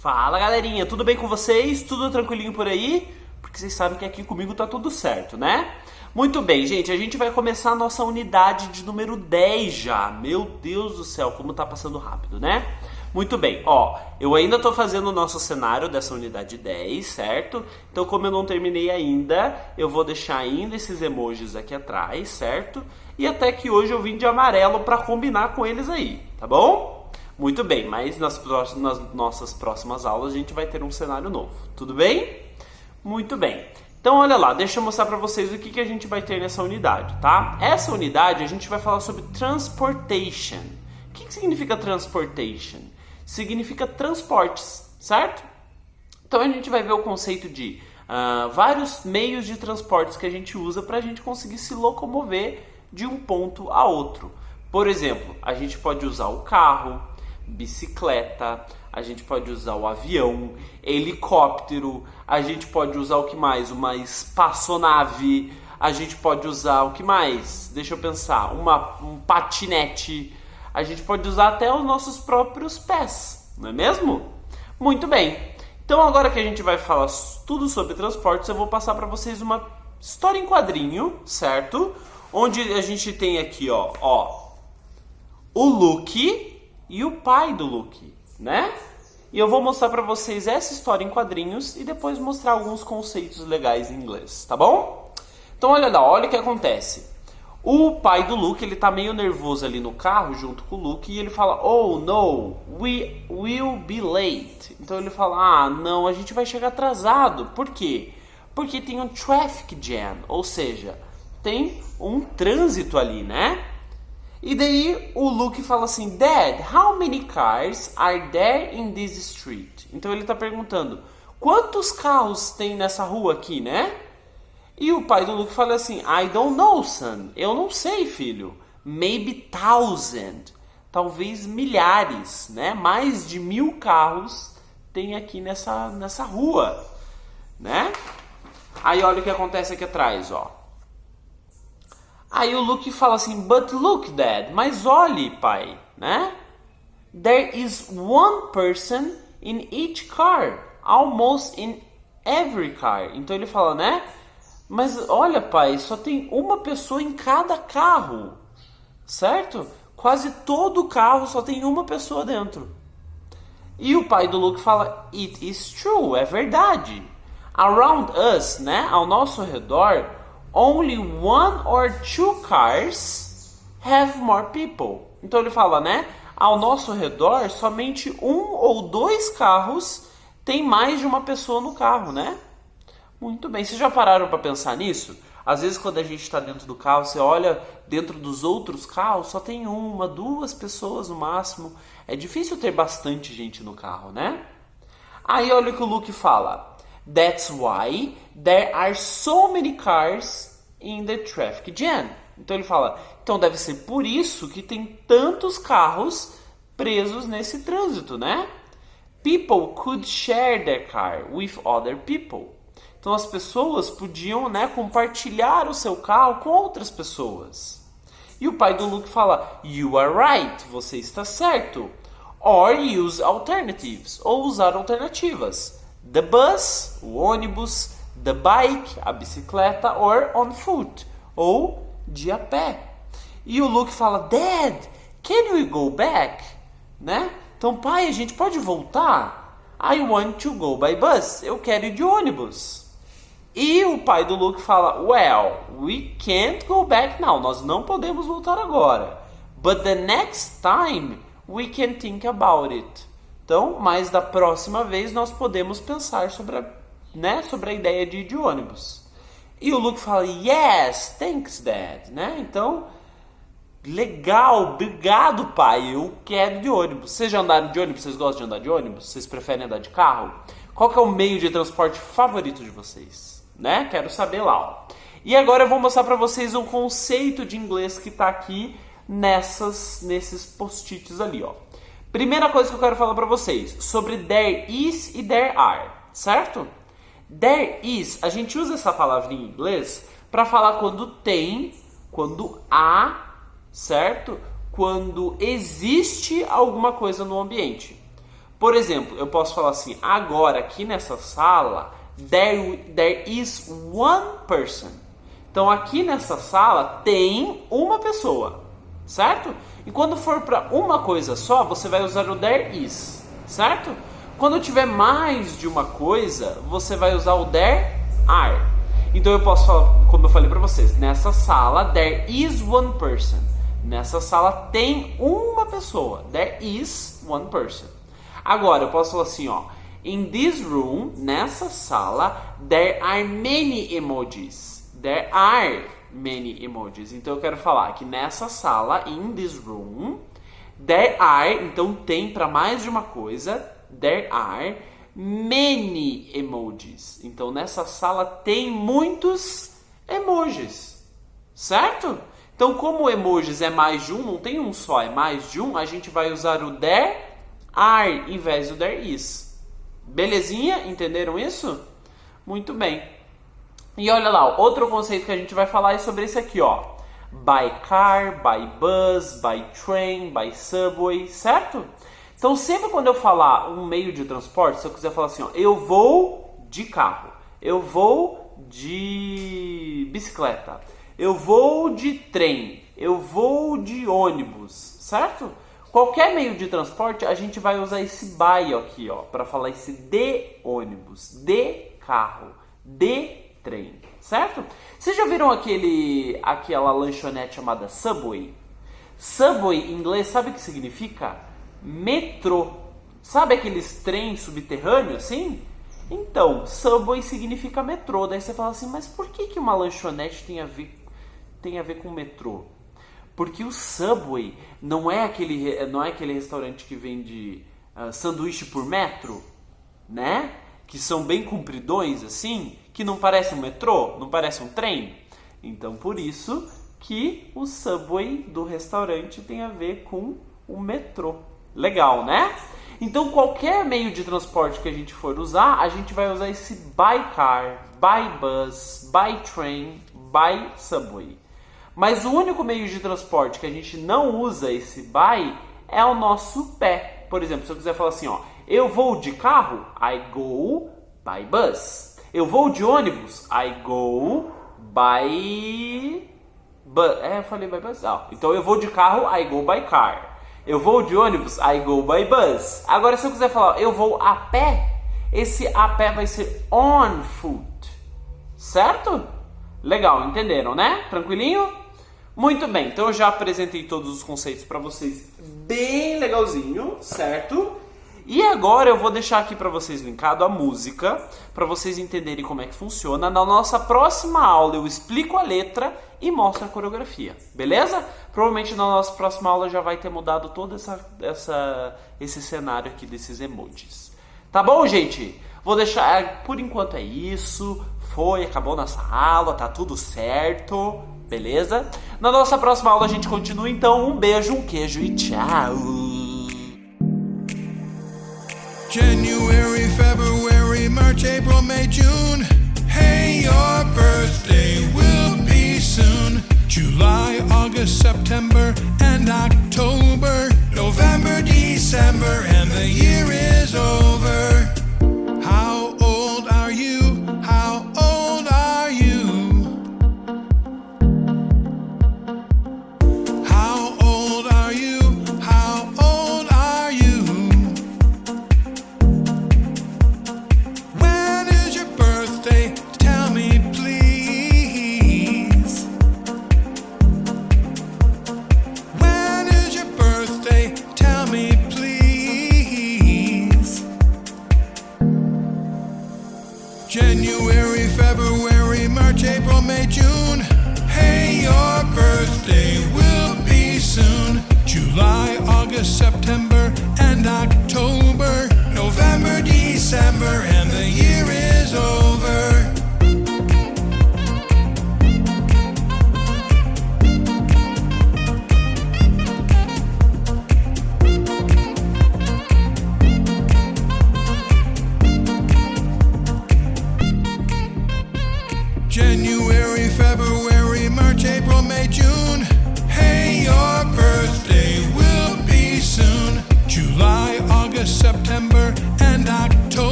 Fala galerinha, tudo bem com vocês? Tudo tranquilinho por aí? Porque vocês sabem que aqui comigo tá tudo certo, né? Muito bem, gente, a gente vai começar a nossa unidade de número 10 já. Meu Deus do céu, como tá passando rápido, né? Muito bem, ó, eu ainda tô fazendo o nosso cenário dessa unidade 10, certo? Então como eu não terminei ainda, eu vou deixar ainda esses emojis aqui atrás, certo? E até que hoje eu vim de amarelo pra combinar com eles aí, tá bom? Muito bem, mas nas nossas próximas aulas a gente vai ter um cenário novo, tudo bem? Muito bem. Então olha lá, deixa eu mostrar para vocês o que a gente vai ter nessa unidade, tá? Essa unidade a gente vai falar sobre transportation. O que significa transportation? Significa transportes, certo? Então a gente vai ver o conceito de vários meios de transportes que a gente usa para a gente conseguir se locomover de um ponto a outro. Por exemplo, a gente pode usar o carro, bicicleta, a gente pode usar o avião, helicóptero, a gente pode usar o que mais? Uma espaçonave, a gente pode usar o que mais? Deixa eu pensar, um patinete, a gente pode usar até os nossos próprios pés, não é mesmo? Muito bem, então agora que a gente vai falar tudo sobre transportes, eu vou passar para vocês uma história em quadrinho, certo? Onde a gente tem aqui, ó, o Luke e o pai do Luke, né? E eu vou mostrar pra vocês essa história em quadrinhos e depois mostrar alguns conceitos legais em inglês, tá bom? Então olha lá, olha o que acontece. O pai do Luke, ele tá meio nervoso ali no carro junto com o Luke e ele fala: "Oh no, we will be late." Então ele fala: "Ah, não, a gente vai chegar atrasado." Por quê? Porque tem um traffic jam, ou seja, tem um trânsito ali, né? E daí o Luke fala assim: "Dad, how many cars are there in this street?" Então ele está perguntando: quantos carros tem nessa rua aqui, né? E o pai do Luke fala assim: "I don't know, son." Eu não sei, filho. Maybe thousand. Talvez milhares, né? Mais de 1000 carros tem aqui nessa rua, né? Aí olha o que acontece aqui atrás, ó. Aí o Luke fala assim: "But look, Dad." Mas olhe, pai, né? "There is one person in each car. Almost in every car." Então ele fala, né? Mas olha, pai, só tem uma pessoa em cada carro, certo? Quase todo carro só tem uma pessoa dentro. E o pai do Luke fala: "It is true." É verdade. "Around us," né? Ao nosso redor, only one or two cars have more people. Então ele fala, né? Ao nosso redor, somente um ou dois carros tem mais de uma pessoa no carro, né? Muito bem. Vocês já pararam para pensar nisso? Às vezes quando a gente está dentro do carro, você olha dentro dos outros carros, só tem uma, duas pessoas no máximo. É difícil ter bastante gente no carro, né? Aí olha o que o Luke fala: "That's why there are so many cars in the traffic jam." Então ele fala, então deve ser por isso que tem tantos carros presos nesse trânsito, né? "People could share their car with other people." Então as pessoas podiam, né, compartilhar o seu carro com outras pessoas. E o pai do Luke fala: "You are right." Você está certo. "Or use alternatives." Ou usar alternativas. "The bus," o ônibus. "The bike," a bicicleta. "Or on foot," ou de a pé. E o Luke fala: "Dad, can we go back?" Né? Então, pai, a gente pode voltar? "I want to go by bus." Eu quero ir de ônibus. E o pai do Luke fala: "Well, we can't go back now." Nós não podemos voltar agora. "But the next time we can think about it." Então, mas da próxima vez nós podemos pensar sobre a ideia de ir de ônibus. E o Luke fala: "Yes, thanks, Dad." Né? Então, legal, obrigado, pai. Eu quero ir de ônibus. Vocês já andaram de ônibus? Vocês gostam de andar de ônibus? Vocês preferem andar de carro? Qual que é o meio de transporte favorito de vocês? Né? Quero saber lá, ó. E agora eu vou mostrar para vocês um conceito de inglês que está aqui nesses post-its ali, ó. Primeira coisa que eu quero falar para vocês sobre there is e there are, certo? There is, a gente usa essa palavra em inglês para falar quando tem, quando há, certo? Quando existe alguma coisa no ambiente. Por exemplo, eu posso falar assim, agora aqui nessa sala, there is one person. Então aqui nessa sala tem uma pessoa, certo? E quando for para uma coisa só, você vai usar o there is, certo? Quando tiver mais de uma coisa, você vai usar o there are. Então eu posso falar, como eu falei para vocês, nessa sala there is one person. Nessa sala tem uma pessoa. There is one person. Agora eu posso falar assim, ó. In this room, nessa sala, there are many emojis. There are many emojis. Então eu quero falar que nessa sala, in this room, there are, então tem para mais de uma coisa, there are many emojis. Então nessa sala tem muitos emojis, certo? Então como emojis é mais de um, não tem um só, é mais de um, a gente vai usar o there are em vez do there is. Belezinha? Entenderam isso? Muito bem. E olha lá, outro conceito que a gente vai falar é sobre esse aqui, ó. By car, by bus, by train, by subway, certo? Então sempre quando eu falar um meio de transporte, se eu quiser falar assim, ó, eu vou de carro, eu vou de bicicleta, eu vou de trem, eu vou de ônibus, certo? Qualquer meio de transporte, a gente vai usar esse by aqui, ó, para falar esse de ônibus, de carro, de trem, certo? Vocês já viram aquela lanchonete chamada Subway? Subway em inglês, sabe o que significa? Metrô. Sabe aqueles trens subterrâneos, assim? Então, Subway significa metrô. Daí você fala assim, mas por que uma lanchonete tem a ver com metrô? Porque o Subway não é aquele restaurante que vende sanduíche por metro, né? Que são bem compridões assim, que não parece um metrô, não parece um trem. Então por isso que o Subway do restaurante tem a ver com o metrô. Legal, né? Então qualquer meio de transporte que a gente for usar, a gente vai usar esse by car, by bus, by train, by subway. Mas o único meio de transporte que a gente não usa esse by é o nosso pé. Por exemplo, se eu quiser falar assim, ó, eu vou de carro, I go by bus. Eu vou de ônibus, I go by bus. Eu falei by bus? Então eu vou de carro, I go by car. Eu vou de ônibus, I go by bus. Agora se eu quiser falar, eu vou a pé, esse a pé vai ser on foot. Certo? Legal, entenderam, né? Tranquilinho? Muito bem, então eu já apresentei todos os conceitos para vocês bem legalzinho, certo? E agora eu vou deixar aqui para vocês linkado a música, para vocês entenderem como é que funciona. Na nossa próxima aula eu explico a letra e mostro a coreografia, beleza? Provavelmente na nossa próxima aula já vai ter mudado todo esse cenário aqui desses emojis. Tá bom, gente? Vou deixar, por enquanto é isso, acabou nossa aula, tá tudo certo, beleza? Na nossa próxima aula a gente continua, então um beijo, um queijo e tchau! January, February, March, April, May, June. Hey, your birthday will be soon. July, August, September, and October.